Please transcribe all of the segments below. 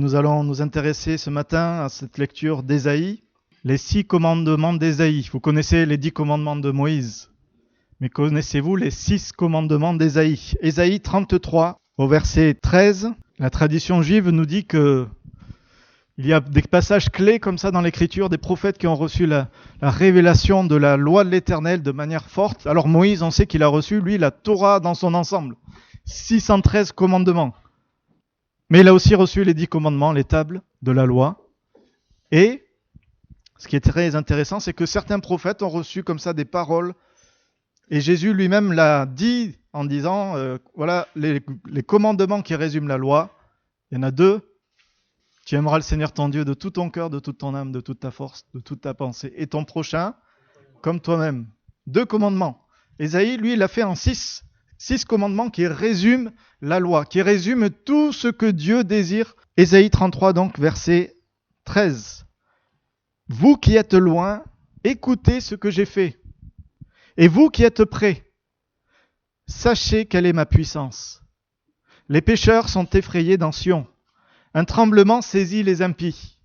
nous allons nous intéresser ce matin à cette lecture d'Ésaïe, les 6 commandements d'Ésaïe. Vous connaissez les 10 commandements de Moïse, mais connaissez-vous les 6 commandements d'Ésaïe? Ésaïe 33, au verset 13, la tradition juive nous dit que il y a des passages clés comme ça dans l'Écriture, des prophètes qui ont reçu la révélation de la loi de l'Éternel de manière forte. Alors Moïse, on sait qu'il a reçu, lui, la Torah dans son ensemble, 613 commandements. Mais il a aussi reçu les 10 commandements, les tables de la loi. Et ce qui est très intéressant, c'est que certains prophètes ont reçu comme ça des paroles. Et Jésus lui-même l'a dit en disant, voilà les commandements qui résument la loi. Il y en a 2. Tu aimeras le Seigneur ton Dieu de tout ton cœur, de toute ton âme, de toute ta force, de toute ta pensée. Et ton prochain comme toi-même. 2 commandements. Ésaïe, lui, il l'a fait en 6 commandements qui résument la loi, qui résument tout ce que Dieu désire. Ésaïe 33, donc, verset 13. Vous qui êtes loin, écoutez ce que j'ai fait. Et vous qui êtes près, sachez quelle est ma puissance. Les pécheurs sont effrayés dans Sion. Un tremblement saisit les impies.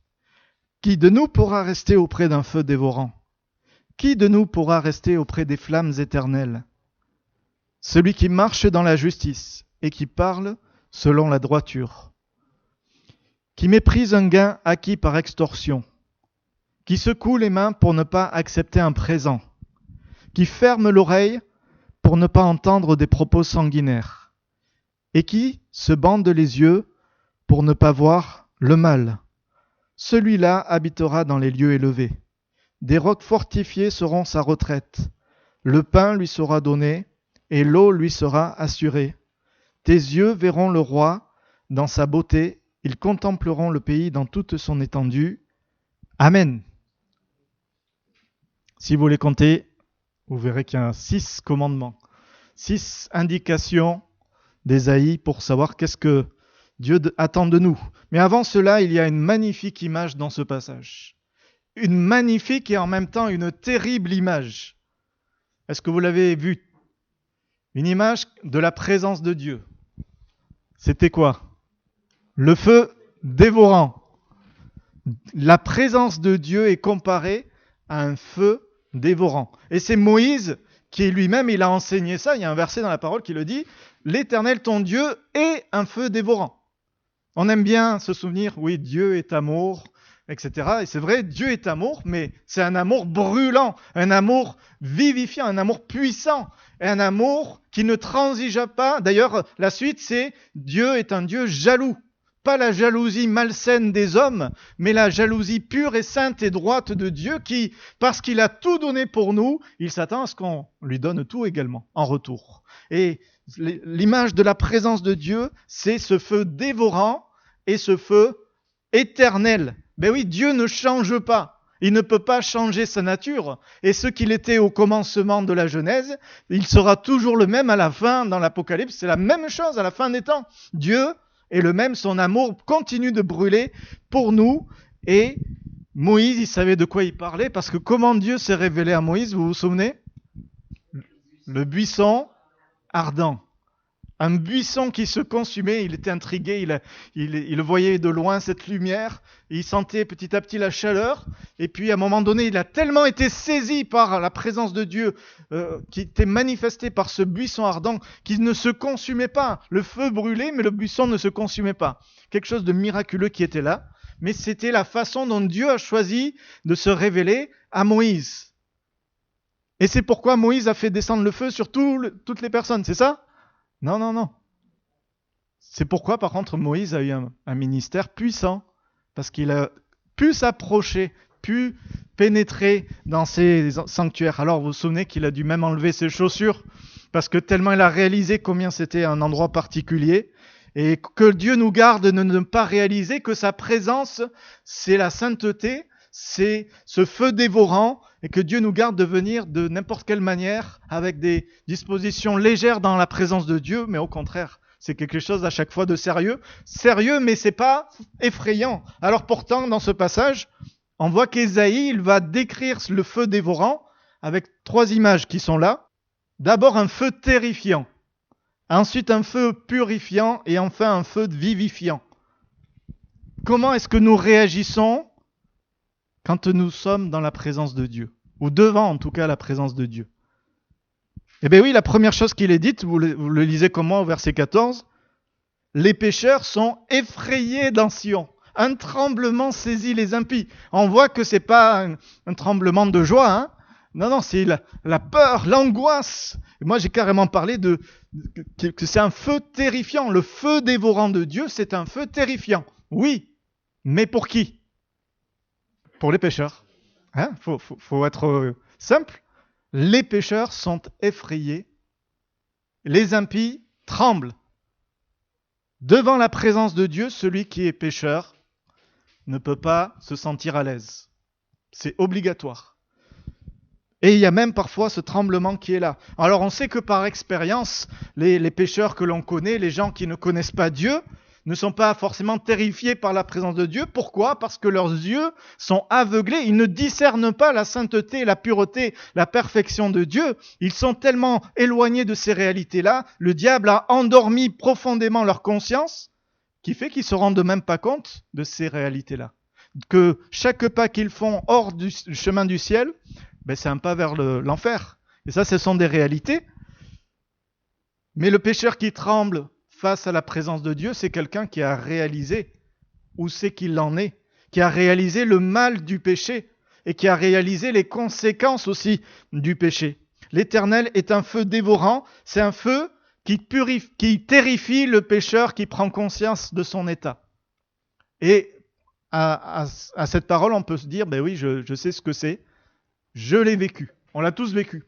Qui de nous pourra rester auprès d'un feu dévorant? Qui de nous pourra rester auprès des flammes éternelles? Celui qui marche dans la justice et qui parle selon la droiture, qui méprise un gain acquis par extorsion, qui secoue les mains pour ne pas accepter un présent, qui ferme l'oreille pour ne pas entendre des propos sanguinaires, et qui se bande les yeux pour ne pas voir le mal. Celui-là habitera dans les lieux élevés. Des rocs fortifiés seront sa retraite. Le pain lui sera donné, et l'eau lui sera assurée. Tes yeux verront le roi dans sa beauté, ils contempleront le pays dans toute son étendue. Amen. Si vous les comptez, vous verrez qu'il y a 6 commandements, 6 indications d'Ésaïe pour savoir qu'est-ce que Dieu attend de nous. Mais avant cela, il y a une magnifique image dans ce passage. Une magnifique et en même temps une terrible image. Est-ce que vous l'avez vue? Une image de la présence de Dieu. C'était quoi? Le feu dévorant. La présence de Dieu est comparée à un feu dévorant. Et c'est Moïse qui lui-même, il a enseigné ça. Il y a un verset dans la parole qui le dit. L'Éternel, ton Dieu, est un feu dévorant. On aime bien se souvenir, oui, Dieu est amour, etc. Et c'est vrai, Dieu est amour, mais c'est un amour brûlant, un amour vivifiant, un amour puissant, et un amour qui ne transige pas. D'ailleurs, la suite, c'est Dieu est un Dieu jaloux. Pas la jalousie malsaine des hommes, mais la jalousie pure et sainte et droite de Dieu qui, parce qu'il a tout donné pour nous, il s'attend à ce qu'on lui donne tout également, en retour. Et l'image de la présence de Dieu, c'est ce feu dévorant et ce feu éternel. Ben oui, Dieu ne change pas. Il ne peut pas changer sa nature. Et ce qu'il était au commencement de la Genèse, il sera toujours le même à la fin dans l'Apocalypse. C'est la même chose à la fin des temps. Dieu est le même, son amour continue de brûler pour nous. Et Moïse, il savait de quoi il parlait, parce que comment Dieu s'est révélé à Moïse, vous vous souvenez? Le buisson ardent. Un buisson qui se consumait, il était intrigué, il voyait de loin cette lumière, il sentait petit à petit la chaleur, et puis à un moment donné, il a tellement été saisi par la présence de Dieu, qui était manifestée par ce buisson ardent, qu'il ne se consumait pas. Le feu brûlait, mais le buisson ne se consumait pas. Quelque chose de miraculeux qui était là, mais c'était la façon dont Dieu a choisi de se révéler à Moïse. Et c'est pourquoi Moïse a fait descendre le feu sur toutes les personnes, c'est ça? Non. C'est pourquoi, par contre, Moïse a eu un ministère puissant, parce qu'il a pu s'approcher, pu pénétrer dans ces sanctuaires. Alors, vous vous souvenez qu'il a dû même enlever ses chaussures, parce que tellement il a réalisé combien c'était un endroit particulier, et que Dieu nous garde de ne pas réaliser que sa présence, c'est la sainteté, c'est ce feu dévorant, et que Dieu nous garde de venir de n'importe quelle manière, avec des dispositions légères dans la présence de Dieu, mais au contraire, c'est quelque chose à chaque fois de sérieux. Sérieux, mais c'est pas effrayant. Alors pourtant, dans ce passage, on voit qu'Ésaïe, il va décrire le feu dévorant avec 3 images qui sont là. D'abord un feu terrifiant, ensuite un feu purifiant et enfin un feu vivifiant. Comment est-ce que nous réagissons quand nous sommes dans la présence de Dieu, ou devant en tout cas la présence de Dieu? Eh bien oui, la première chose qu'il est dite, vous le lisez comme moi au verset 14, les pécheurs sont effrayés dans Sion. Un tremblement saisit les impies. On voit que c'est pas un tremblement de joie, hein. Non, c'est la peur, l'angoisse. Et moi, j'ai carrément parlé que c'est un feu terrifiant. Le feu dévorant de Dieu, c'est un feu terrifiant. Oui, mais pour qui? Pour les pécheurs. Hein? Faut être simple. Les pécheurs sont effrayés. Les impies tremblent. Devant la présence de Dieu, celui qui est pécheur ne peut pas se sentir à l'aise. C'est obligatoire. Et il y a même parfois ce tremblement qui est là. Alors on sait que par expérience, les pécheurs que l'on connaît, les gens qui ne connaissent pas Dieu, ne sont pas forcément terrifiés par la présence de Dieu. Pourquoi? Parce que leurs yeux sont aveuglés. Ils ne discernent pas la sainteté, la pureté, la perfection de Dieu. Ils sont tellement éloignés de ces réalités-là. Le diable a endormi profondément leur conscience, qui fait qu'ils ne se rendent même pas compte de ces réalités-là. Que chaque pas qu'ils font hors du chemin du ciel, c'est un pas vers l'enfer. Et ça, ce sont des réalités. Mais le pécheur qui tremble face à la présence de Dieu, c'est quelqu'un qui a réalisé où c'est qu'il en est, qui a réalisé le mal du péché et qui a réalisé les conséquences aussi du péché. L'Éternel est un feu dévorant, c'est un feu qui terrifie le pécheur qui prend conscience de son état. Et à cette parole, on peut se dire, oui, je sais ce que c'est, je l'ai vécu, on l'a tous vécu.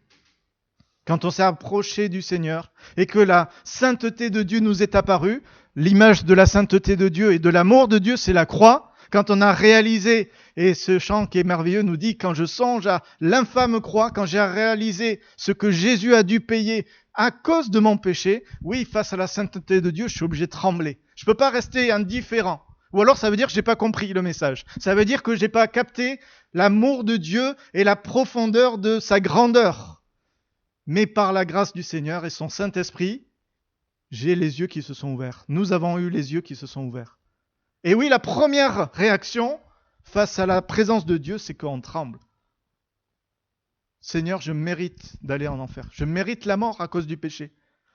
Quand on s'est approché du Seigneur et que la sainteté de Dieu nous est apparue, l'image de la sainteté de Dieu et de l'amour de Dieu, c'est la croix. Quand on a réalisé, et ce chant qui est merveilleux nous dit, quand je songe à l'infâme croix, quand j'ai réalisé ce que Jésus a dû payer à cause de mon péché, oui, face à la sainteté de Dieu, je suis obligé de trembler. Je ne peux pas rester indifférent. Ou alors ça veut dire que je n'ai pas compris le message. Ça veut dire que je n'ai pas capté l'amour de Dieu et la profondeur de sa grandeur. Mais par la grâce du Seigneur et son Saint-Esprit, j'ai les yeux qui se sont ouverts. Nous avons eu les yeux qui se sont ouverts. Et oui, la première réaction face à la présence de Dieu, c'est qu'on tremble. Seigneur, je mérite d'aller en enfer. Je mérite la mort à cause du péché.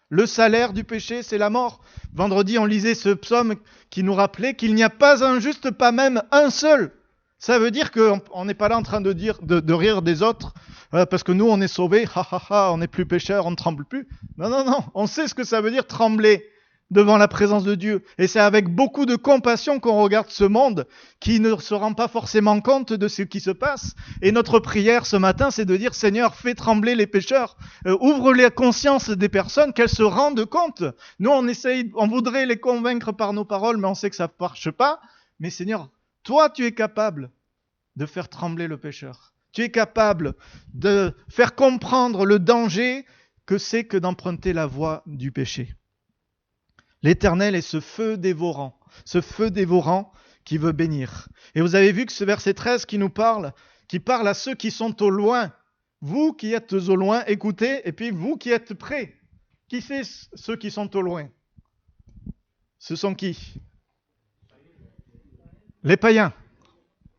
Le salaire du péché, c'est la mort. Vendredi, on lisait ce psaume qui nous rappelait qu'il n'y a pas un juste, pas même un seul. Ça veut dire qu'on n'est pas là en train de rire des autres parce que nous, on est sauvés, on n'est plus pécheurs, on ne tremble plus. Non, on sait ce que ça veut dire trembler devant la présence de Dieu. Et c'est avec beaucoup de compassion qu'on regarde ce monde qui ne se rend pas forcément compte de ce qui se passe. Et notre prière ce matin, c'est de dire, Seigneur, fais trembler les pécheurs, ouvre la conscience des personnes, qu'elles se rendent compte. Nous, on voudrait les convaincre par nos paroles, mais on sait que ça ne marche pas. Mais Seigneur, toi, tu es capable de faire trembler le pécheur. Tu es capable de faire comprendre le danger que c'est que d'emprunter la voie du péché. L'Éternel est ce feu dévorant qui veut bénir. Et vous avez vu que ce verset 13 qui parle à ceux qui sont au loin. Vous qui êtes au loin, écoutez, et puis vous qui êtes près. Qui c'est ceux qui sont au loin? Ce sont qui? Les païens.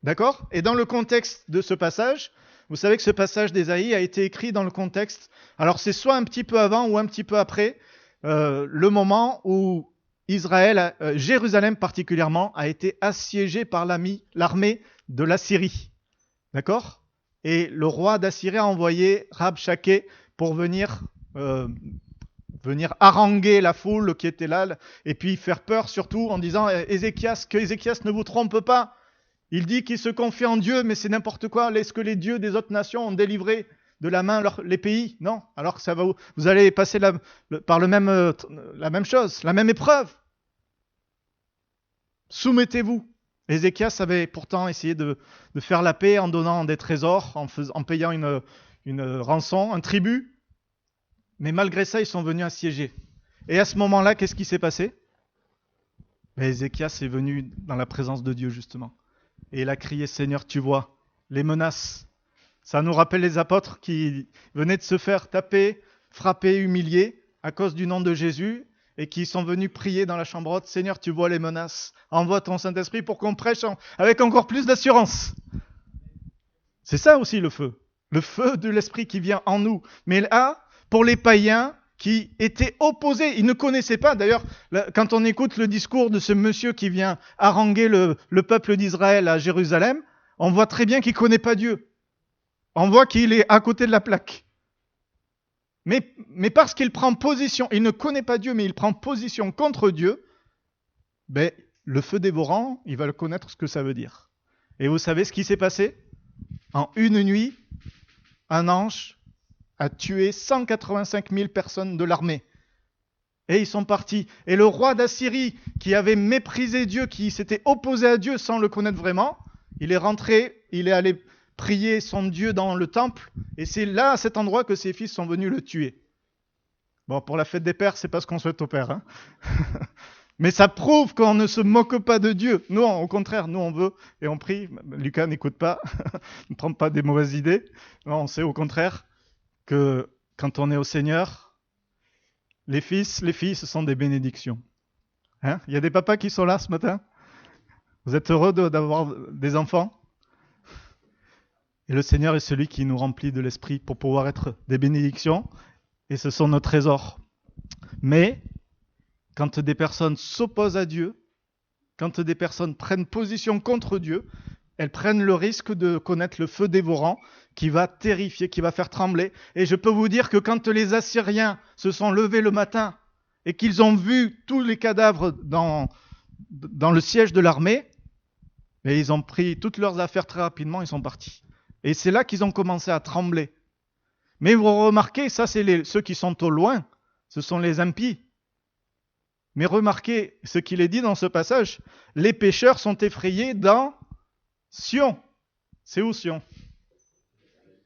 D'accord? Et dans le contexte de ce passage, vous savez que ce passage d'Ésaïe a été écrit dans le contexte, alors c'est soit un petit peu avant ou un petit peu après, le moment où Israël, Jérusalem particulièrement, a été assiégée par l'armée de l'Assyrie. D'accord? Et le roi d'Assyrie a envoyé Rabshakeh pour venir haranguer la foule qui était là, et puis faire peur surtout en disant que Ézéchias ne vous trompe pas. Il dit qu'il se confie en Dieu, mais c'est n'importe quoi. Est-ce que les dieux des autres nations ont délivré de la main les pays? Non. Alors que vous allez passer par la même chose, la même épreuve. Soumettez-vous. Ézéchias avait pourtant essayé de faire la paix en donnant des trésors, en payant une rançon, un tribut. Mais malgré ça, ils sont venus assiéger. Et à ce moment-là, qu'est-ce qui s'est passé? Ézéchias est venu dans la présence de Dieu, justement. Et il a crié, Seigneur, tu vois, les menaces. Ça nous rappelle les apôtres qui venaient de se faire taper, frapper, humilier à cause du nom de Jésus. et qui sont venus prier dans la chambre haute. Seigneur, tu vois les menaces. Envoie ton Saint-Esprit pour qu'on prêche avec encore plus d'assurance. C'est ça aussi le feu. Le feu de l'Esprit qui vient en nous. Mais là, pour les païens qui étaient opposés, ils ne connaissaient pas. D'ailleurs, quand on écoute le discours de ce monsieur qui vient haranguer le peuple d'Israël à Jérusalem, on voit très bien qu'il ne connaît pas Dieu. On voit qu'il est à côté de la plaque. Mais parce qu'il prend position, il ne connaît pas Dieu, mais il prend position contre Dieu, ben, le feu dévorant, il va le connaître ce que ça veut dire. Et vous savez ce qui s'est passé ? En une nuit, un ange a tué 185 000 personnes de l'armée. Et ils sont partis. Et le roi d'Assyrie, qui avait méprisé Dieu, qui s'était opposé à Dieu sans le connaître vraiment, il est rentré, il est allé prier son Dieu dans le temple, et c'est là, à cet endroit, que ses fils sont venus le tuer. Bon, pour la fête des pères, c'est pas ce qu'on souhaite aux pères, hein. Mais ça prouve qu'on ne se moque pas de Dieu. Nous, au contraire, nous on veut et on prie. Lucas, n'écoute pas, ne prends pas des mauvaises idées. Non, on sait au contraire que quand on est au Seigneur, les filles, ce sont des bénédictions. Hein ? Il y a des papas qui sont là ce matin. Vous êtes heureux d'avoir des enfants ? Et le Seigneur est celui qui nous remplit de l'Esprit pour pouvoir être des bénédictions. Et ce sont nos trésors. Mais quand des personnes s'opposent à Dieu, quand des personnes prennent position contre Dieu, elles prennent le risque de connaître le feu dévorant qui va terrifier, qui va faire trembler. Et je peux vous dire que quand les Assyriens se sont levés le matin et qu'ils ont vu tous les cadavres dans le siège de l'armée, et ils ont pris toutes leurs affaires très rapidement, ils sont partis. Et c'est là qu'ils ont commencé à trembler. Mais vous remarquez, ça c'est ceux qui sont au loin, ce sont les impies. Mais remarquez ce qu'il est dit dans ce passage, les pécheurs sont effrayés dans Sion. C'est où Sion ?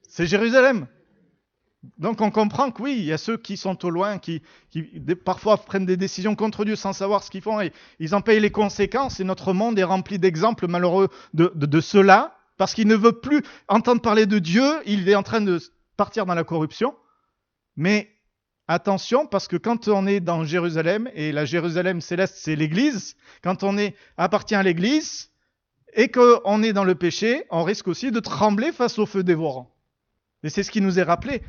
C'est Jérusalem. Donc on comprend que oui, il y a ceux qui sont au loin, qui parfois prennent des décisions contre Dieu sans savoir ce qu'ils font, et ils en payent les conséquences, et notre monde est rempli d'exemples malheureux de ceux-là, parce qu'il ne veut plus entendre parler de Dieu, il est en train de partir dans la corruption. Mais attention, parce que quand on est dans Jérusalem, et la Jérusalem céleste, c'est l'Église, quand on appartient à l'Église, et qu'on est dans le péché, on risque aussi de trembler face au feu dévorant. Et c'est ce qui nous est rappelé.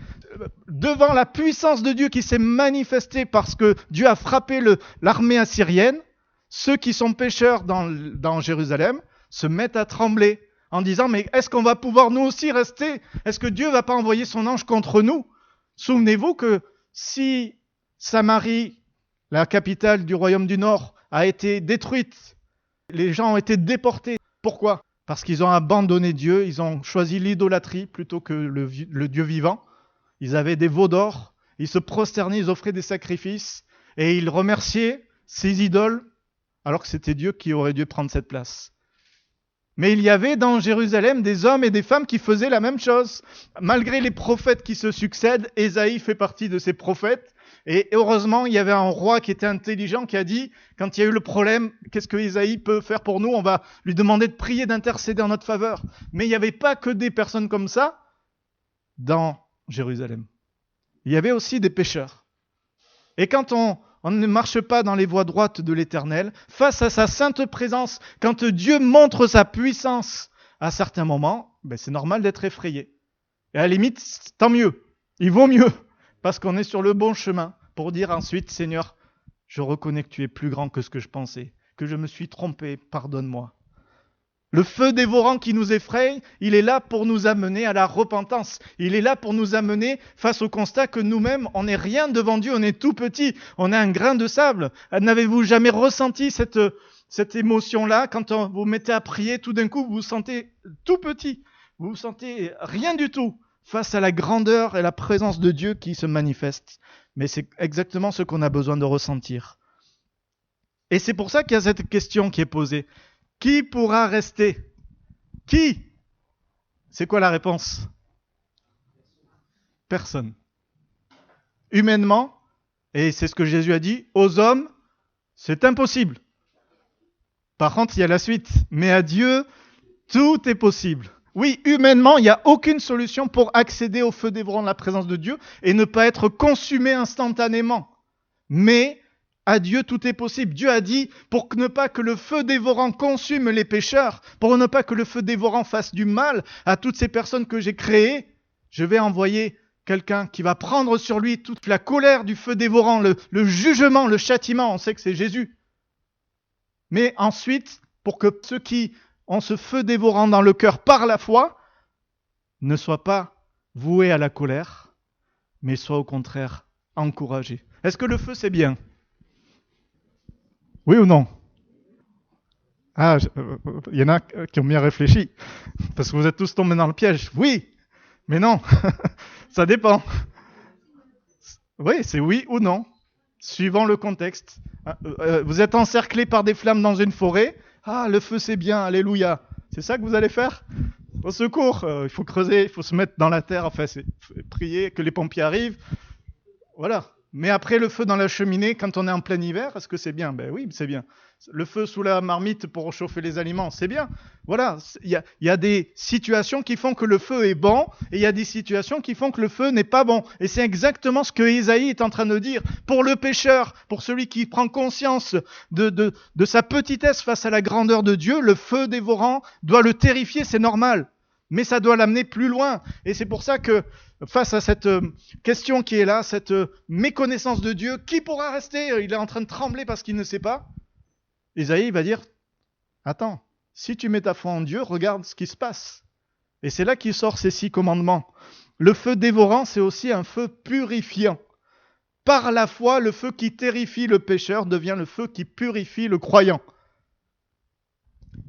Devant la puissance de Dieu qui s'est manifestée parce que Dieu a frappé l'armée assyrienne, ceux qui sont pécheurs dans Jérusalem se mettent à trembler en disant « Mais est-ce qu'on va pouvoir nous aussi rester ? Est-ce que Dieu ne va pas envoyer son ange contre nous ?» Souvenez-vous que si Samarie, la capitale du royaume du Nord, a été détruite, les gens ont été déportés. Pourquoi ? Parce qu'ils ont abandonné Dieu, ils ont choisi l'idolâtrie plutôt que le Dieu vivant. Ils avaient des veaux d'or, ils se prosternaient, ils offraient des sacrifices, et ils remerciaient ces idoles, alors que c'était Dieu qui aurait dû prendre cette place. Mais il y avait dans Jérusalem des hommes et des femmes qui faisaient la même chose. Malgré les prophètes qui se succèdent, Ésaïe fait partie de ces prophètes. Et heureusement, il y avait un roi qui était intelligent qui a dit, quand il y a eu le problème, qu'est-ce que Ésaïe peut faire pour nous ? On va lui demander de prier, d'intercéder en notre faveur. Mais il n'y avait pas que des personnes comme ça dans Jérusalem. Il y avait aussi des pécheurs. Et quand on ne marche pas dans les voies droites de l'Éternel, face à sa sainte présence, quand Dieu montre sa puissance à certains moments, c'est normal d'être effrayé. Et à la limite, tant mieux, il vaut mieux, parce qu'on est sur le bon chemin pour dire ensuite, Seigneur, je reconnais que tu es plus grand que ce que je pensais, que je me suis trompé, pardonne-moi. Le feu dévorant qui nous effraie, il est là pour nous amener à la repentance. Il est là pour nous amener face au constat que nous-mêmes, on n'est rien devant Dieu, on est tout petit, on est un grain de sable. N'avez-vous jamais ressenti cette émotion-là quand vous vous mettez à prier, tout d'un coup vous vous sentez tout petit, vous vous sentez rien du tout face à la grandeur et la présence de Dieu qui se manifeste. Mais c'est exactement ce qu'on a besoin de ressentir. Et c'est pour ça qu'il y a cette question qui est posée. Qui pourra rester ? Qui ? C'est quoi la réponse ? Personne. Humainement, et c'est ce que Jésus a dit, aux hommes, c'est impossible. Par contre, il y a la suite. Mais à Dieu, tout est possible. Oui, humainement, il n'y a aucune solution pour accéder au feu dévorant de la présence de Dieu et ne pas être consumé instantanément. Mais À Dieu, tout est possible. Dieu a dit, pour ne pas que le feu dévorant consume les pécheurs, pour ne pas que le feu dévorant fasse du mal à toutes ces personnes que j'ai créées, je vais envoyer quelqu'un qui va prendre sur lui toute la colère du feu dévorant, le jugement, le châtiment. On sait que c'est Jésus. Mais ensuite, pour que ceux qui ont ce feu dévorant dans le cœur par la foi ne soient pas voués à la colère, mais soient au contraire encouragés. Est-ce que le feu, c'est bien ? Oui ou non ? Ah, il y en a qui ont bien réfléchi, parce que vous êtes tous tombés dans le piège. Oui, mais non, ça dépend. Oui, c'est oui ou non, suivant le contexte. Vous êtes encerclés par des flammes dans une forêt. Ah, le feu c'est bien, alléluia. C'est ça que vous allez faire ? Au secours, il faut creuser, il faut se mettre dans la terre, enfin, prier que les pompiers arrivent. Voilà. Mais après, le feu dans la cheminée, quand on est en plein hiver, est-ce que c'est bien ? Ben oui, c'est bien. Le feu sous la marmite pour chauffer les aliments, c'est bien. Voilà, il y a des situations qui font que le feu est bon, et il y a des situations qui font que le feu n'est pas bon. Et c'est exactement ce que Ésaïe est en train de dire. Pour le pécheur, pour celui qui prend conscience de sa petitesse face à la grandeur de Dieu, le feu dévorant doit le terrifier, c'est normal. Mais ça doit l'amener plus loin. Et c'est pour ça que, face à cette question qui est là, cette méconnaissance de Dieu, qui pourra rester ? Il est en train de trembler parce qu'il ne sait pas. Ésaïe va dire, attends, si tu mets ta foi en Dieu, regarde ce qui se passe. Et c'est là qu'il sort ces 6 commandements. Le feu dévorant, c'est aussi un feu purifiant. Par la foi, le feu qui terrifie le pécheur devient le feu qui purifie le croyant.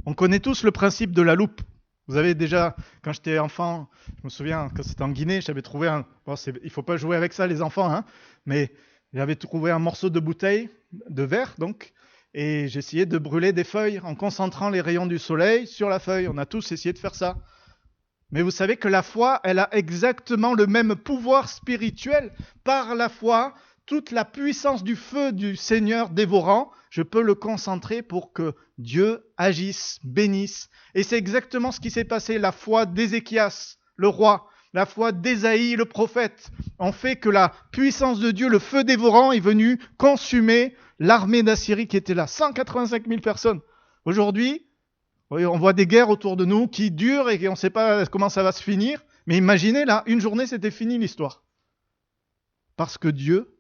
On connaît tous le principe de la loupe. Vous avez déjà, quand j'étais enfant, je me souviens, quand c'était en Guinée, j'avais trouvé il ne faut pas jouer avec ça les enfants, hein, mais j'avais trouvé un morceau de bouteille, de verre donc, et j'essayais de brûler des feuilles en concentrant les rayons du soleil sur la feuille. On a tous essayé de faire ça. Mais vous savez que la foi, elle a exactement le même pouvoir spirituel. Par la foi, toute la puissance du feu du Seigneur dévorant, je peux le concentrer pour que Dieu agisse, bénisse. Et c'est exactement ce qui s'est passé. La foi d'Ézéchias, le roi, la foi d'Ésaïe, le prophète, ont fait que la puissance de Dieu, le feu dévorant, est venu consumer l'armée d'Assyrie qui était là. 185 000 personnes. Aujourd'hui, on voit des guerres autour de nous qui durent et on ne sait pas comment ça va se finir. Mais imaginez, là, une journée, c'était fini l'histoire. Parce que Dieu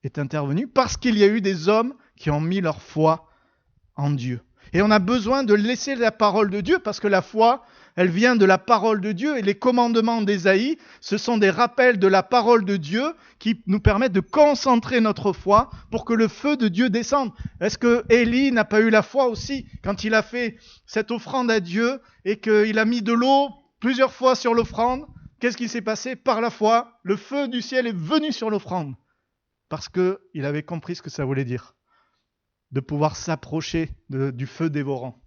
est intervenu, parce qu'il y a eu des hommes qui ont mis leur foi en Dieu. Et on a besoin de laisser la parole de Dieu, parce que la foi, elle vient de la parole de Dieu, et les commandements d'Ésaïe, ce sont des rappels de la parole de Dieu qui nous permettent de concentrer notre foi pour que le feu de Dieu descende. Est-ce que Élie n'a pas eu la foi aussi quand il a fait cette offrande à Dieu et qu'il a mis de l'eau plusieurs fois sur l'offrande? Qu'est-ce qui s'est passé? Par la foi, le feu du ciel est venu sur l'offrande. Parce qu'il avait compris ce que ça voulait dire, de pouvoir s'approcher du feu dévorant.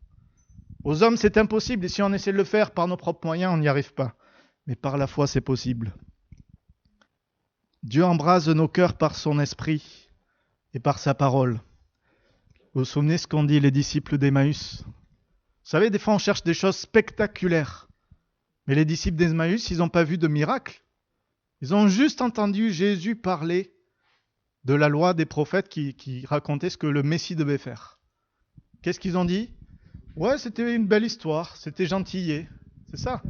Aux hommes, c'est impossible, et si on essaie de le faire par nos propres moyens, on n'y arrive pas. Mais par la foi, c'est possible. Dieu embrase nos cœurs par son esprit et par sa parole. Vous vous souvenez ce qu'ont dit les disciples d'Emmaüs? Vous savez, des fois, on cherche des choses spectaculaires. Mais les disciples d'Emmaüs, ils n'ont pas vu de miracle. Ils ont juste entendu Jésus parler de la loi des prophètes qui racontait ce que le Messie devait faire. Qu'est-ce qu'ils ont dit? Ouais, c'était une belle histoire, c'était gentillé, c'est ça.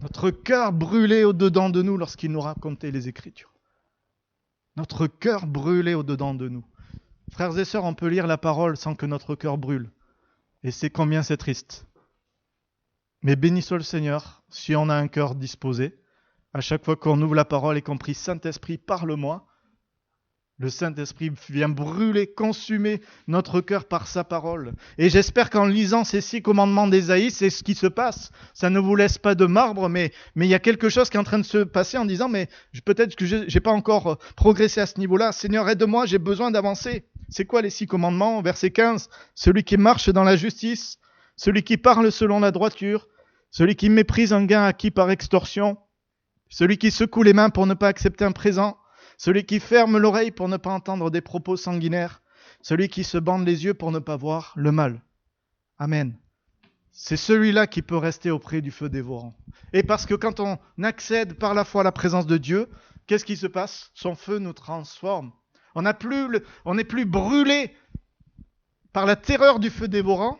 Notre cœur brûlait au-dedans de nous lorsqu'il nous racontait les Écritures. Notre cœur brûlait au-dedans de nous. Frères et sœurs, on peut lire la parole sans que notre cœur brûle. Et c'est combien c'est triste. Mais béni soit le Seigneur, si on a un cœur disposé, à chaque fois qu'on ouvre la parole et qu'on prie Saint-Esprit, parle-moi, le Saint-Esprit vient brûler, consumer notre cœur par sa parole. Et j'espère qu'en lisant ces 6 commandements d'Ésaïe, c'est ce qui se passe. Ça ne vous laisse pas de marbre, mais il y a quelque chose qui est en train de se passer en disant, mais peut-être que je n'ai pas encore progressé à ce niveau-là. Seigneur, aide-moi, j'ai besoin d'avancer. C'est quoi les 6 commandements? Verset 15, celui qui marche dans la justice, celui qui parle selon la droiture, celui qui méprise un gain acquis par extorsion, celui qui secoue les mains pour ne pas accepter un présent, celui qui ferme l'oreille pour ne pas entendre des propos sanguinaires, celui qui se bande les yeux pour ne pas voir le mal. Amen. C'est celui-là qui peut rester auprès du feu dévorant. Et parce que quand on accède par la foi à la présence de Dieu, qu'est-ce qui se passe? Son feu nous transforme. On n'est plus brûlé par la terreur du feu dévorant,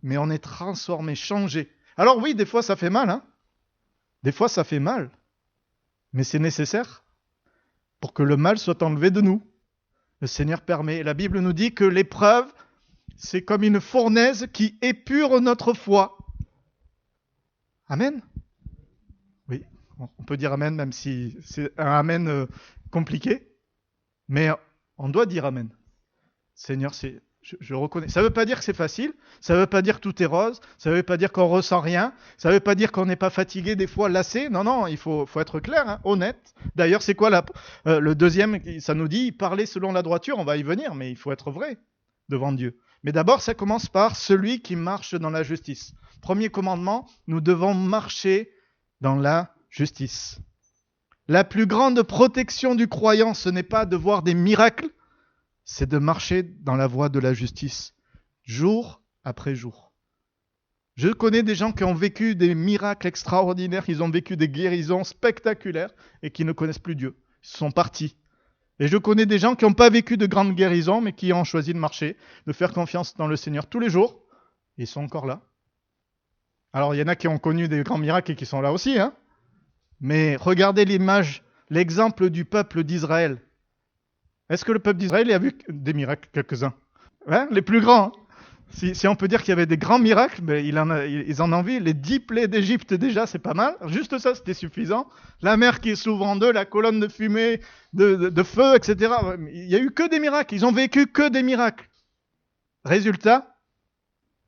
mais on est transformé, changé. Alors oui, des fois ça fait mal, hein. Des fois ça fait mal, mais c'est nécessaire pour que le mal soit enlevé de nous. Le Seigneur permet. La Bible nous dit que l'épreuve, c'est comme une fournaise qui épure notre foi. Amen. Oui, on peut dire amen, même si c'est un amen compliqué, mais on doit dire amen. Seigneur, je reconnais. Ça ne veut pas dire que c'est facile, ça ne veut pas dire que tout est rose, ça ne veut pas dire qu'on ressent rien, ça ne veut pas dire qu'on n'est pas fatigué, des fois lassé. Non, il faut être clair, hein, honnête. D'ailleurs, c'est quoi le deuxième, ça nous dit, parler selon la droiture, on va y venir, mais il faut être vrai devant Dieu. Mais d'abord, ça commence par celui qui marche dans la justice. Premier commandement, nous devons marcher dans la justice. La plus grande protection du croyant, ce n'est pas de voir des miracles, c'est de marcher dans la voie de la justice, jour après jour. Je connais des gens qui ont vécu des miracles extraordinaires, ils ont vécu des guérisons spectaculaires et qui ne connaissent plus Dieu. Ils sont partis. Et je connais des gens qui n'ont pas vécu de grandes guérisons, mais qui ont choisi de marcher, de faire confiance dans le Seigneur tous les jours, et ils sont encore là. Alors, il y en a qui ont connu des grands miracles et qui sont là aussi, hein. Mais regardez l'image, l'exemple du peuple d'Israël. Est-ce que le peuple d'Israël a vu des miracles, quelques-uns, hein, les plus grands, hein. Si on peut dire qu'il y avait des grands miracles, mais ils en ont vu. Les 10 plaies d'Égypte, déjà, c'est pas mal. Juste ça, c'était suffisant. La mer qui s'ouvre en deux, la colonne de fumée, de feu, etc. Il n'y a eu que des miracles. Ils ont vécu que des miracles. Résultat,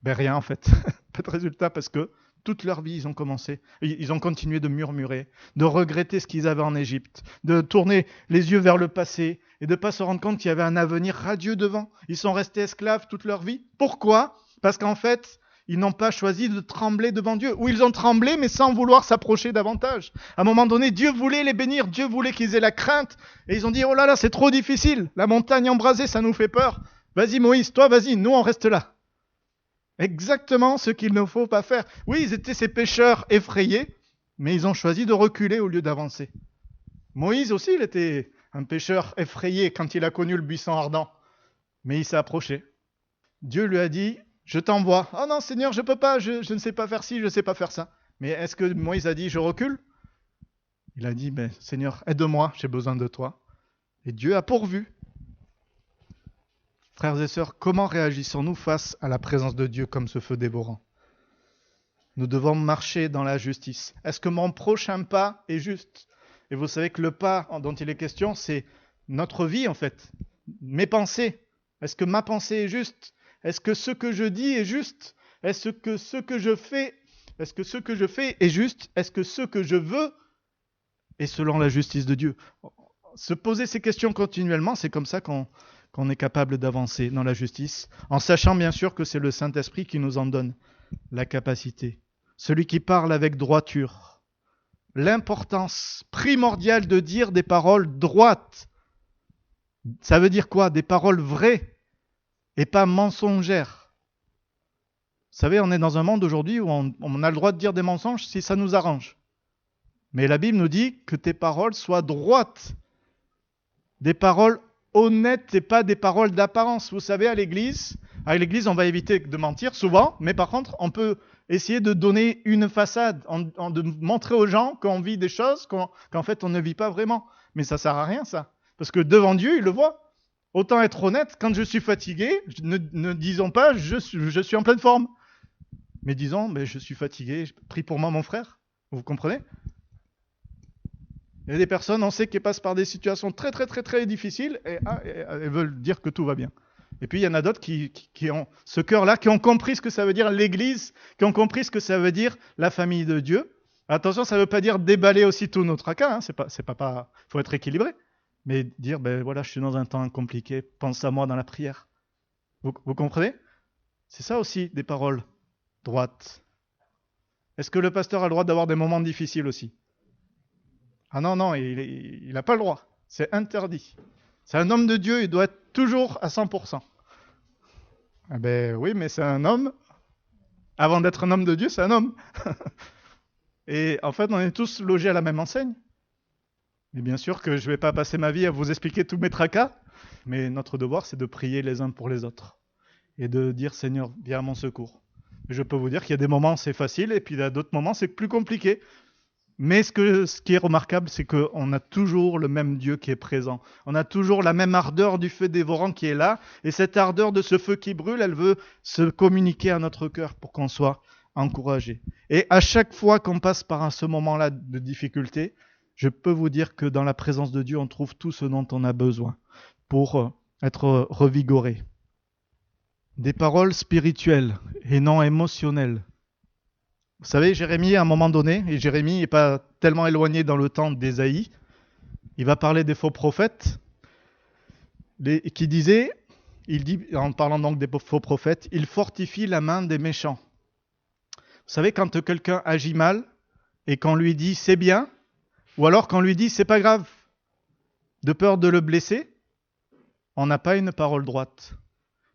rien en fait. Pas de résultat parce que toute leur vie, ils ont continué de murmurer, de regretter ce qu'ils avaient en Égypte, de tourner les yeux vers le passé et de ne pas se rendre compte qu'il y avait un avenir radieux devant. Ils sont restés esclaves toute leur vie. Pourquoi ? Parce qu'en fait, ils n'ont pas choisi de trembler devant Dieu. Ou ils ont tremblé, mais sans vouloir s'approcher davantage. À un moment donné, Dieu voulait les bénir, Dieu voulait qu'ils aient la crainte. Et ils ont dit, oh là là, c'est trop difficile, la montagne embrasée, ça nous fait peur. Vas-y Moïse, toi vas-y, nous on reste là. Exactement ce qu'il ne faut pas faire. Oui, ils étaient ces pécheurs effrayés, mais ils ont choisi de reculer au lieu d'avancer. Moïse aussi, il était un pécheur effrayé quand il a connu le buisson ardent, mais il s'est approché. Dieu lui a dit, je t'envoie. Oh non Seigneur, je ne peux pas, je ne sais pas faire ci, je ne sais pas faire ça. Mais est-ce que Moïse a dit, je recule ? Il a dit, Seigneur, aide-moi, j'ai besoin de toi. Et Dieu a pourvu. Frères et sœurs, comment réagissons-nous face à la présence de Dieu comme ce feu dévorant ? Nous devons marcher dans la justice. Est-ce que mon prochain pas est juste ? Et vous savez que le pas dont il est question, c'est notre vie en fait. Mes pensées. Est-ce que ma pensée est juste ? Est-ce que ce que je dis est juste ? Est-ce que ce que je fais est juste ? Est-ce que ce que je veux est selon la justice de Dieu ? Se poser ces questions continuellement, c'est comme ça qu'on est capable d'avancer dans la justice, en sachant bien sûr que c'est le Saint-Esprit qui nous en donne la capacité. Celui qui parle avec droiture. L'importance primordiale de dire des paroles droites. Ça veut dire quoi ? Des paroles vraies et pas mensongères. Vous savez, on est dans un monde aujourd'hui où on a le droit de dire des mensonges si ça nous arrange. Mais la Bible nous dit que tes paroles soient droites. Des paroles honnêtes et pas des paroles d'apparence. Vous savez, à l'église, on va éviter de mentir souvent, mais par contre, on peut essayer de donner une façade, de montrer aux gens qu'on vit des choses qu'en fait on ne vit pas vraiment. Mais ça sert à rien ça, parce que devant Dieu, il le voit. Autant être honnête, quand je suis fatigué, ne disons pas je suis en pleine forme, mais disons je suis fatigué, prie pour moi mon frère. Vous comprenez ? Il y a des personnes, on sait, qui passent par des situations très très très très difficiles et elles veulent dire que tout va bien. Et puis il y en a d'autres qui ont ce cœur-là, qui ont compris ce que ça veut dire l'Église, qui ont compris ce que ça veut dire la famille de Dieu. Attention, ça ne veut pas dire déballer aussi tous nos tracas, hein, faut être équilibré. Mais dire, voilà, je suis dans un temps compliqué, pense à moi dans la prière. Vous comprenez ? C'est ça aussi, des paroles droites. Est-ce que le pasteur a le droit d'avoir des moments difficiles aussi ? Ah non, il n'a pas le droit. C'est interdit. C'est un homme de Dieu, il doit être toujours à 100%. Oui, mais c'est un homme. Avant d'être un homme de Dieu, c'est un homme. Et en fait, on est tous logés à la même enseigne. Et bien sûr que je ne vais pas passer ma vie à vous expliquer tous mes tracas. Mais notre devoir, c'est de prier les uns pour les autres et de dire Seigneur, viens à mon secours. Et je peux vous dire qu'il y a des moments où c'est facile et puis il y a d'autres moments où c'est plus compliqué. Mais ce qui est remarquable, c'est qu'on a toujours le même Dieu qui est présent. On a toujours la même ardeur du feu dévorant qui est là. Et cette ardeur de ce feu qui brûle, elle veut se communiquer à notre cœur pour qu'on soit encouragé. Et à chaque fois qu'on passe par ce moment-là de difficulté, je peux vous dire que dans la présence de Dieu, on trouve tout ce dont on a besoin pour être revigoré. Des paroles spirituelles et non émotionnelles. Vous savez, Jérémie, à un moment donné, et Jérémie n'est pas tellement éloigné dans le temps d'Ésaïe, il va parler des faux prophètes, qui disaient, il dit, en parlant donc des faux prophètes, il fortifie la main des méchants. Vous savez, quand quelqu'un agit mal et qu'on lui dit c'est bien, ou alors qu'on lui dit c'est pas grave, de peur de le blesser, on n'a pas une parole droite.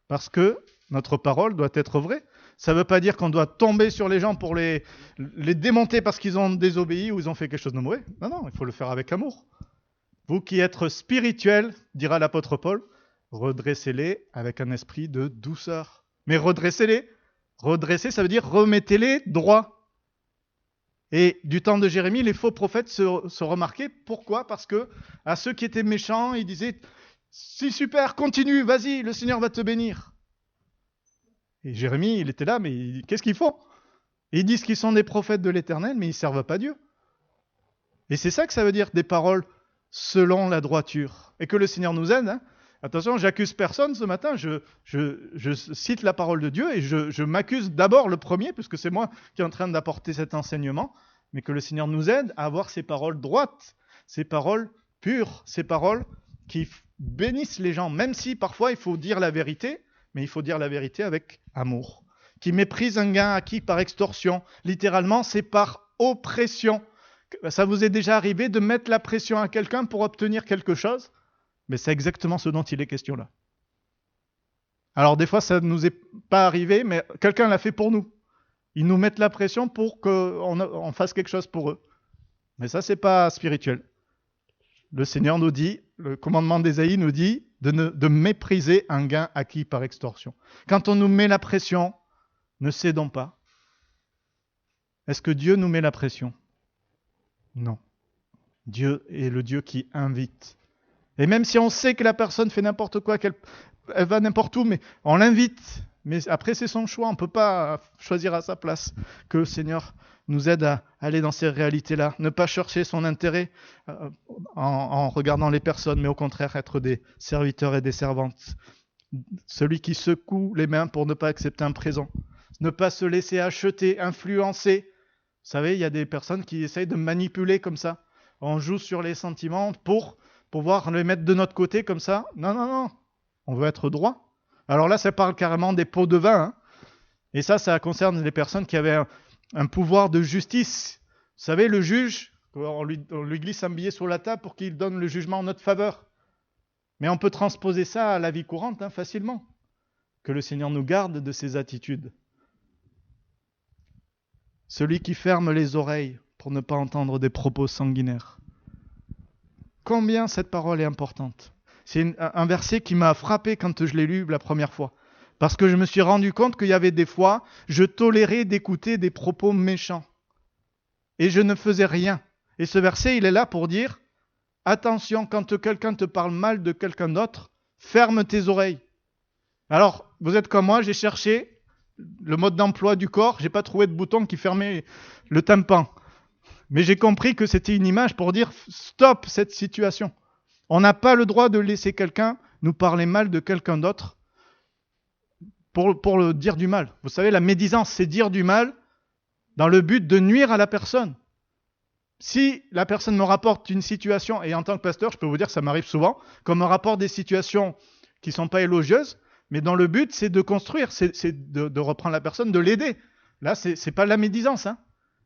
Parce que notre parole doit être vraie. Ça ne veut pas dire qu'on doit tomber sur les gens pour les démonter parce qu'ils ont désobéi ou ils ont fait quelque chose de mauvais. Non, non, il faut le faire avec amour. Vous qui êtes spirituels, dira l'apôtre Paul, redressez-les avec un esprit de douceur. Mais redressez-les. Redresser, ça veut dire remettez-les droit. Et du temps de Jérémie, les faux prophètes se remarquaient. Pourquoi ? Parce que à ceux qui étaient méchants, ils disaient « Si super, continue, vas-y, le Seigneur va te bénir ». Et Jérémie, il était là, mais qu'est-ce qu'ils font ? Ils disent qu'ils sont des prophètes de l'Éternel, mais ils ne servent pas Dieu. Et c'est ça que ça veut dire, des paroles selon la droiture. Et que le Seigneur nous aide. Hein. Attention, j'accuse personne ce matin, je cite la parole de Dieu et je m'accuse d'abord le premier, puisque c'est moi qui est en train d'apporter cet enseignement, mais que le Seigneur nous aide à avoir ces paroles droites, ces paroles pures, ces paroles qui bénissent les gens, même si parfois il faut dire la vérité, mais il faut dire la vérité avec amour. Qui méprise un gain acquis par extorsion. Littéralement, c'est par oppression. Ça vous est déjà arrivé de mettre la pression à quelqu'un pour obtenir quelque chose ? Mais c'est exactement ce dont il est question là. Alors des fois, ça ne nous est pas arrivé, mais quelqu'un l'a fait pour nous. Ils nous mettent la pression pour qu'on fasse quelque chose pour eux. Mais ça, c'est pas spirituel. Le Seigneur nous dit, le commandement d'Ésaïe nous dit de mépriser un gain acquis par extorsion. Quand on nous met la pression, ne cédons pas. Est-ce que Dieu nous met la pression ? Non. Dieu est le Dieu qui invite. Et même si on sait que la personne fait n'importe quoi, qu'elle va n'importe où, mais on l'invite. Mais après, c'est son choix, on ne peut pas choisir à sa place. Que le Seigneur nous aide à aller dans ces réalités-là. Ne pas chercher son intérêt en regardant les personnes, mais au contraire être des serviteurs et des servantes. Celui qui secoue les mains pour ne pas accepter un présent. Ne pas se laisser acheter, influencer. Vous savez, il y a des personnes qui essayent de manipuler comme ça. On joue sur les sentiments pour pouvoir les mettre de notre côté comme ça. Non, non, non. On veut être droit. Alors là, ça parle carrément des pots de vin. Hein. Et ça concerne les personnes qui avaient un pouvoir de justice. Vous savez, le juge, on lui glisse un billet sur la table pour qu'il donne le jugement en notre faveur. Mais on peut transposer ça à la vie courante hein, facilement. Que le Seigneur nous garde de ces attitudes. Celui qui ferme les oreilles pour ne pas entendre des propos sanguinaires. Combien cette parole est importante. C'est un verset qui m'a frappé quand je l'ai lu la première fois. Parce que je me suis rendu compte qu'il y avait des fois, je tolérais d'écouter des propos méchants. Et je ne faisais rien. Et ce verset, il est là pour dire, attention, quand quelqu'un te parle mal de quelqu'un d'autre, ferme tes oreilles. Alors, vous êtes comme moi, j'ai cherché le mode d'emploi du corps, j'ai pas trouvé de bouton qui fermait le tympan. Mais j'ai compris que c'était une image pour dire, stop cette situation. On n'a pas le droit de laisser quelqu'un nous parler mal de quelqu'un d'autre pour le dire du mal. Vous savez, la médisance, c'est dire du mal dans le but de nuire à la personne. Si la personne me rapporte une situation, et en tant que pasteur, je peux vous dire que ça m'arrive souvent, qu'on me rapporte des situations qui ne sont pas élogieuses, mais dans le but, c'est de construire, c'est de reprendre la personne, de l'aider. Là, c'est pas de la médisance. Hein.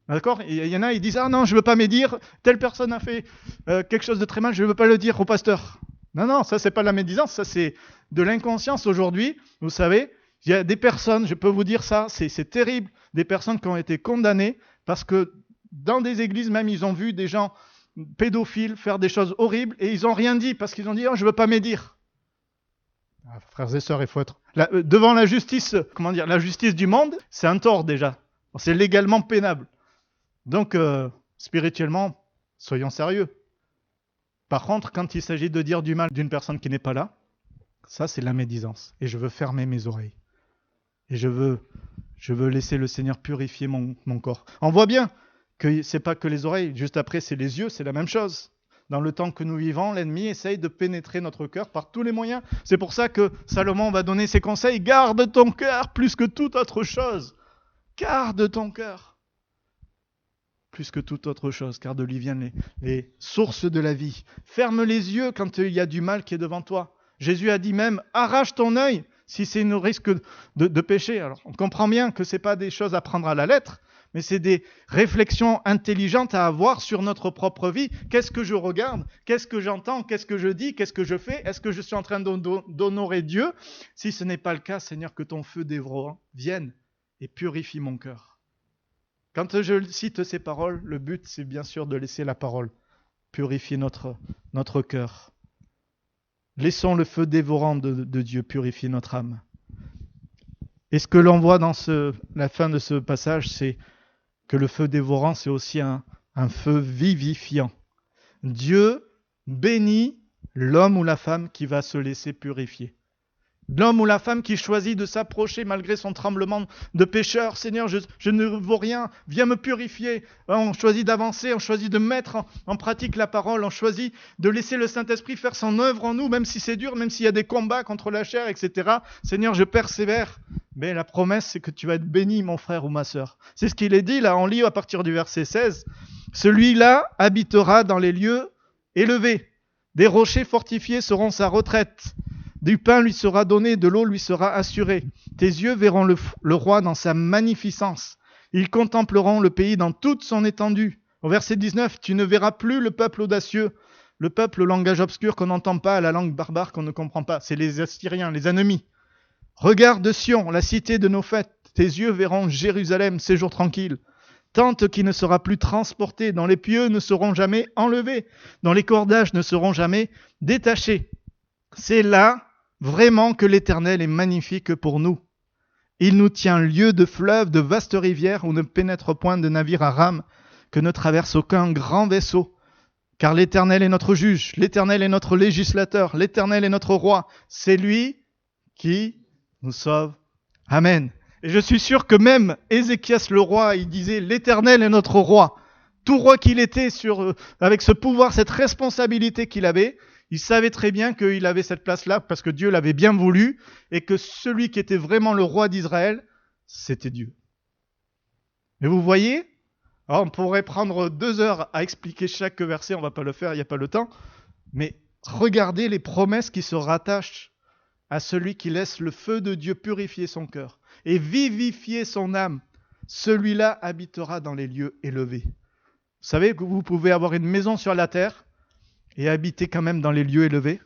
D'accord ? Il y en a, ils disent « Ah non, je ne veux pas médire, telle personne a fait quelque chose de très mal, je ne veux pas le dire au pasteur. » Non, non, ça, c'est pas de la médisance, ça, c'est de l'inconscience aujourd'hui. Vous savez, il y a des personnes, je peux vous dire ça, c'est terrible, des personnes qui ont été condamnées parce que dans des églises même, ils ont vu des gens pédophiles faire des choses horribles et ils n'ont rien dit parce qu'ils ont dit « Oh, je ne veux pas médire. » Frères et sœurs, il faut être... devant la justice, la justice du monde, c'est un tort déjà. C'est légalement pénable. Donc, spirituellement, soyons sérieux. Par contre, quand il s'agit de dire du mal d'une personne qui n'est pas là, ça c'est la médisance. Et je veux fermer mes oreilles. Et je veux laisser le Seigneur purifier mon corps. On voit bien que c'est pas que les oreilles, juste après c'est les yeux, c'est la même chose. Dans le temps que nous vivons, l'ennemi essaye de pénétrer notre cœur par tous les moyens. C'est pour ça que Salomon va donner ses conseils. Garde ton cœur plus que toute autre chose. Garde ton cœur plus que toute autre chose, car de lui viennent les sources de la vie. Ferme les yeux quand il y a du mal qui est devant toi. Jésus a dit même, arrache ton œil si c'est un risque de péché. Alors, on comprend bien que ce n'est pas des choses à prendre à la lettre, mais c'est des réflexions intelligentes à avoir sur notre propre vie. Qu'est-ce que je regarde? Qu'est-ce que j'entends? Qu'est-ce que je dis? Qu'est-ce que je fais? Est-ce que je suis en train d'honorer Dieu? Si ce n'est pas le cas, Seigneur, que ton feu dévorant vienne et purifie mon cœur. Quand je cite ces paroles, le but, c'est bien sûr de laisser la parole purifier notre cœur. Laissons le feu dévorant de Dieu purifier notre âme. Et ce que l'on voit dans la fin de ce passage, c'est que le feu dévorant, c'est aussi un feu vivifiant. Dieu bénit l'homme ou la femme qui va se laisser purifier. L'homme ou la femme qui choisit de s'approcher malgré son tremblement de pécheur. Seigneur, je ne vaux rien, viens me purifier. On choisit d'avancer, on choisit de mettre en pratique la parole, on choisit de laisser le Saint-Esprit faire son œuvre en nous, même si c'est dur, même s'il y a des combats contre la chair, etc. Seigneur, je persévère. Mais la promesse, c'est que tu vas être béni, mon frère ou ma sœur. C'est ce qu'il est dit, là, on lit à partir du verset 16. Celui-là habitera dans les lieux élevés. Des rochers fortifiés seront sa retraite. Du pain lui sera donné, de l'eau lui sera assurée. Tes yeux verront le roi dans sa magnificence. Ils contempleront le pays dans toute son étendue. Au verset 19, tu ne verras plus le peuple audacieux, le peuple au langage obscur qu'on n'entend pas, la langue barbare qu'on ne comprend pas. C'est les Assyriens, les ennemis. Regarde Sion, la cité de nos fêtes. Tes yeux verront Jérusalem, séjour tranquille. Tente qui ne sera plus transportée, dont les pieux ne seront jamais enlevés, dont les cordages ne seront jamais détachés. C'est là vraiment que l'Éternel est magnifique pour nous. Il nous tient lieu de fleuves, de vastes rivières où ne pénètre point de navire à rame, que ne traverse aucun grand vaisseau. Car l'Éternel est notre juge, l'Éternel est notre législateur, l'Éternel est notre roi. C'est lui qui nous sauve. Amen. Et je suis sûr que même Ézéchias le roi, il disait l'Éternel est notre roi. Tout roi qu'il était avec ce pouvoir, cette responsabilité qu'il avait, il savait très bien qu'il avait cette place-là parce que Dieu l'avait bien voulu et que celui qui était vraiment le roi d'Israël, c'était Dieu. Mais vous voyez, alors on pourrait prendre 2 heures à expliquer chaque verset, on ne va pas le faire, il n'y a pas le temps, mais regardez les promesses qui se rattachent à celui qui laisse le feu de Dieu purifier son cœur et vivifier son âme. Celui-là habitera dans les lieux élevés. Vous savez que vous pouvez avoir une maison sur la terre et habiter quand même dans les lieux élevés.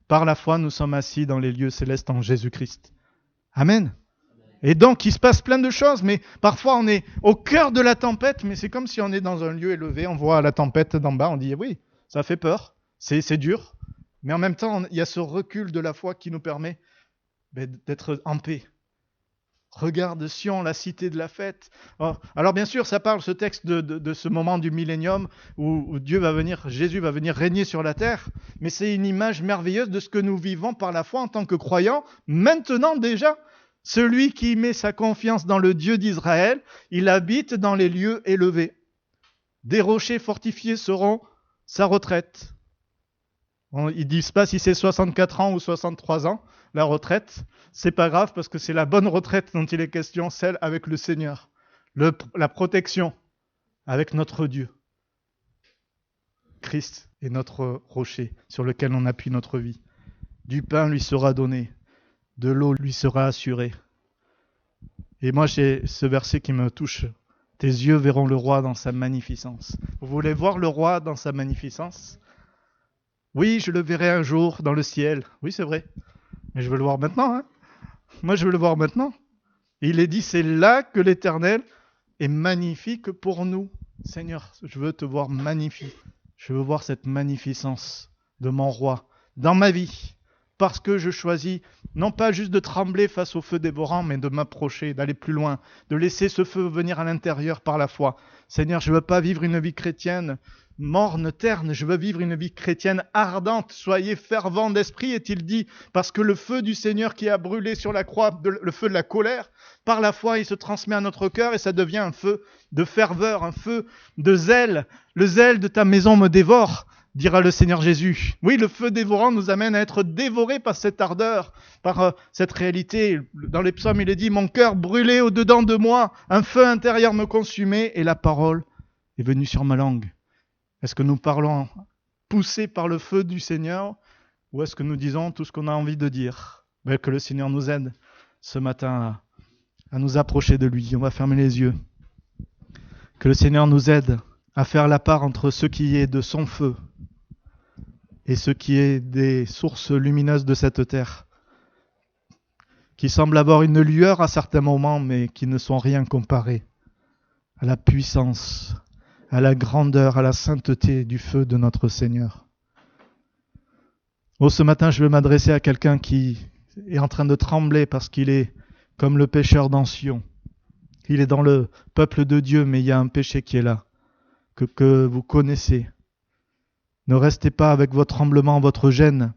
Par la foi, nous sommes assis dans les lieux célestes en Jésus-Christ. Amen. Et donc, il se passe plein de choses, mais parfois on est au cœur de la tempête, mais c'est comme si on est dans un lieu élevé, on voit la tempête d'en bas, on dit oui, ça fait peur, c'est dur, mais en même temps, il y a ce recul de la foi qui nous permet d'être en paix. Regarde Sion, la cité de la fête. Alors bien sûr, ça parle, ce texte, de ce moment du millénium où Dieu va venir, Jésus va venir régner sur la terre. Mais c'est une image merveilleuse de ce que nous vivons par la foi en tant que croyants, maintenant déjà. Celui qui met sa confiance dans le Dieu d'Israël, il habite dans les lieux élevés. Des rochers fortifiés seront sa retraite. Ils ne disent pas si c'est 64 ans ou 63 ans, la retraite. C'est pas grave parce que c'est la bonne retraite dont il est question, celle avec le Seigneur. La protection avec notre Dieu. Christ est notre rocher sur lequel on appuie notre vie. Du pain lui sera donné, de l'eau lui sera assurée. Et moi j'ai ce verset qui me touche. Tes yeux verront le roi dans sa magnificence. Vous voulez voir le roi dans sa magnificence ? Oui, je le verrai un jour dans le ciel. Oui, c'est vrai. Mais je veux le voir maintenant. Moi, je veux le voir maintenant. Et il est dit, c'est là que l'Éternel est magnifique pour nous. Seigneur, je veux te voir magnifique. Je veux voir cette magnificence de mon roi dans ma vie. parce que je choisis non pas juste de trembler face au feu dévorant, mais de m'approcher, d'aller plus loin, de laisser ce feu venir à l'intérieur par la foi. Seigneur, je ne veux pas vivre une vie chrétienne morne, terne, je veux vivre une vie chrétienne ardente. Soyez fervents d'esprit, est-il dit, parce que le feu du Seigneur qui a brûlé sur la croix, le feu de la colère, par la foi, il se transmet à notre cœur et ça devient un feu de ferveur, un feu de zèle. Le zèle de ta maison me dévore, dira le Seigneur Jésus. Oui, le feu dévorant nous amène à être dévorés par cette ardeur, par cette réalité. Dans les psaumes, il est dit, mon cœur brûlait au-dedans de moi, un feu intérieur me consumait et la parole est venue sur ma langue. Est-ce que nous parlons poussés par le feu du Seigneur ou est-ce que nous disons tout ce qu'on a envie de dire? Que le Seigneur nous aide ce matin à nous approcher de lui. On va fermer les yeux. Que le Seigneur nous aide à faire la part entre ce qui est de son feu et ce qui est des sources lumineuses de cette terre, qui semblent avoir une lueur à certains moments, mais qui ne sont rien comparées à la puissance, à la grandeur, à la sainteté du feu de notre Seigneur. Oh, ce matin, je veux m'adresser à quelqu'un qui est en train de trembler parce qu'il est comme le pécheur dans Sion. Il est dans le peuple de Dieu, mais il y a un péché qui est là, que vous connaissez. Ne restez pas avec votre tremblement, votre gêne.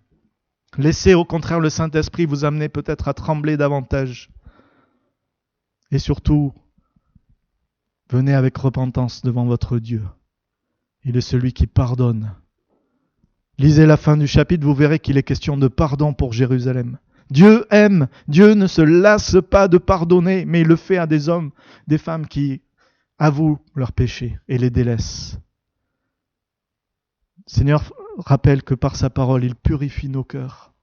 Laissez au contraire le Saint-Esprit vous amener peut-être à trembler davantage. Et surtout, venez avec repentance devant votre Dieu. Il est celui qui pardonne. Lisez la fin du chapitre, vous verrez qu'il est question de pardon pour Jérusalem. Dieu aime, Dieu ne se lasse pas de pardonner, mais il le fait à des hommes, des femmes qui avouent leurs péchés et les délaissent. Seigneur, rappelle que par sa parole, il purifie nos cœurs.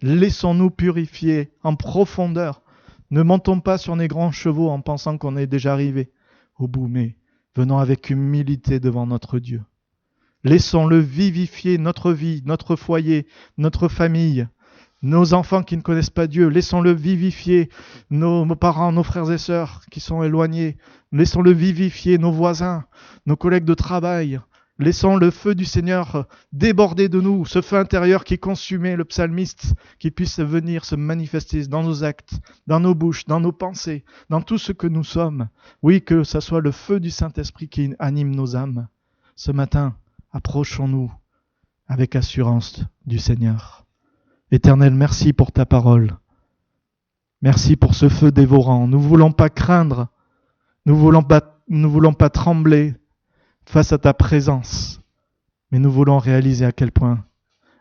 Laissons-nous purifier en profondeur. Ne montons pas sur les grands chevaux en pensant qu'on est déjà arrivé au bout, mais venons avec humilité devant notre Dieu. Laissons-le vivifier notre vie, notre foyer, notre famille, nos enfants qui ne connaissent pas Dieu. Laissons-le vivifier nos parents, nos frères et sœurs qui sont éloignés. Laissons-le vivifier nos voisins, nos collègues de travail. Laissons le feu du Seigneur déborder de nous, ce feu intérieur qui consumait le psalmiste, qui puisse venir se manifester dans nos actes, dans nos bouches, dans nos pensées, dans tout ce que nous sommes. Oui, que ce soit le feu du Saint-Esprit qui anime nos âmes. Ce matin, approchons-nous avec assurance du Seigneur. Éternel, merci pour ta parole. Merci pour ce feu dévorant. Nous ne voulons pas craindre, nous voulons pas trembler face à ta présence, mais nous voulons réaliser à quel point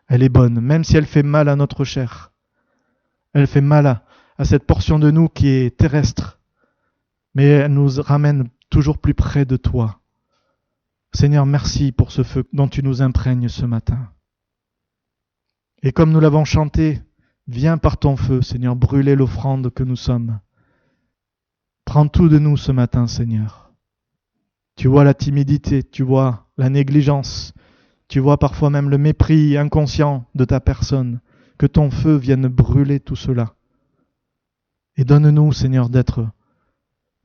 elle est bonne, même si elle fait mal à notre chair. Elle fait mal à cette portion de nous qui est terrestre, mais elle nous ramène toujours plus près de toi. Seigneur, merci pour ce feu dont tu nous imprègnes ce matin. Et comme nous l'avons chanté, viens par ton feu, Seigneur, brûler l'offrande que nous sommes. Prends tout de nous ce matin, Seigneur. Tu vois la timidité, tu vois la négligence, tu vois parfois même le mépris inconscient de ta personne. Que ton feu vienne brûler tout cela. Et donne-nous, Seigneur, d'être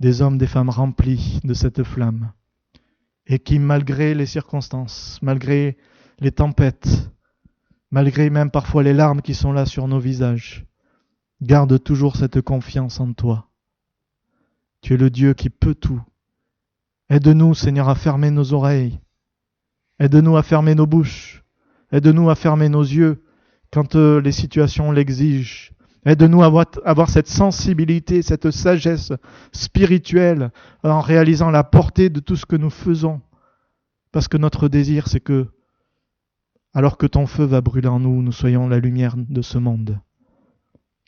des hommes, des femmes remplis de cette flamme. Et qui, malgré les circonstances, malgré les tempêtes, malgré même parfois les larmes qui sont là sur nos visages, garde toujours cette confiance en toi. Tu es le Dieu qui peut tout. Aide-nous, Seigneur, à fermer nos oreilles. Aide-nous à fermer nos bouches. Aide-nous à fermer nos yeux quand les situations l'exigent. Aide-nous à avoir cette sensibilité, cette sagesse spirituelle en réalisant la portée de tout ce que nous faisons. Parce que notre désir, c'est que, alors que ton feu va brûler en nous, nous soyons la lumière de ce monde.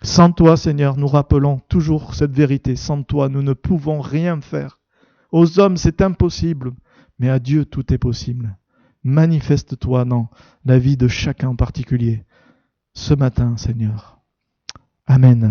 Sans toi, Seigneur, nous rappelons toujours cette vérité. Sans toi, nous ne pouvons rien faire. Aux hommes, c'est impossible, mais à Dieu, tout est possible. Manifeste-toi dans la vie de chacun en particulier. Ce matin, Seigneur. Amen.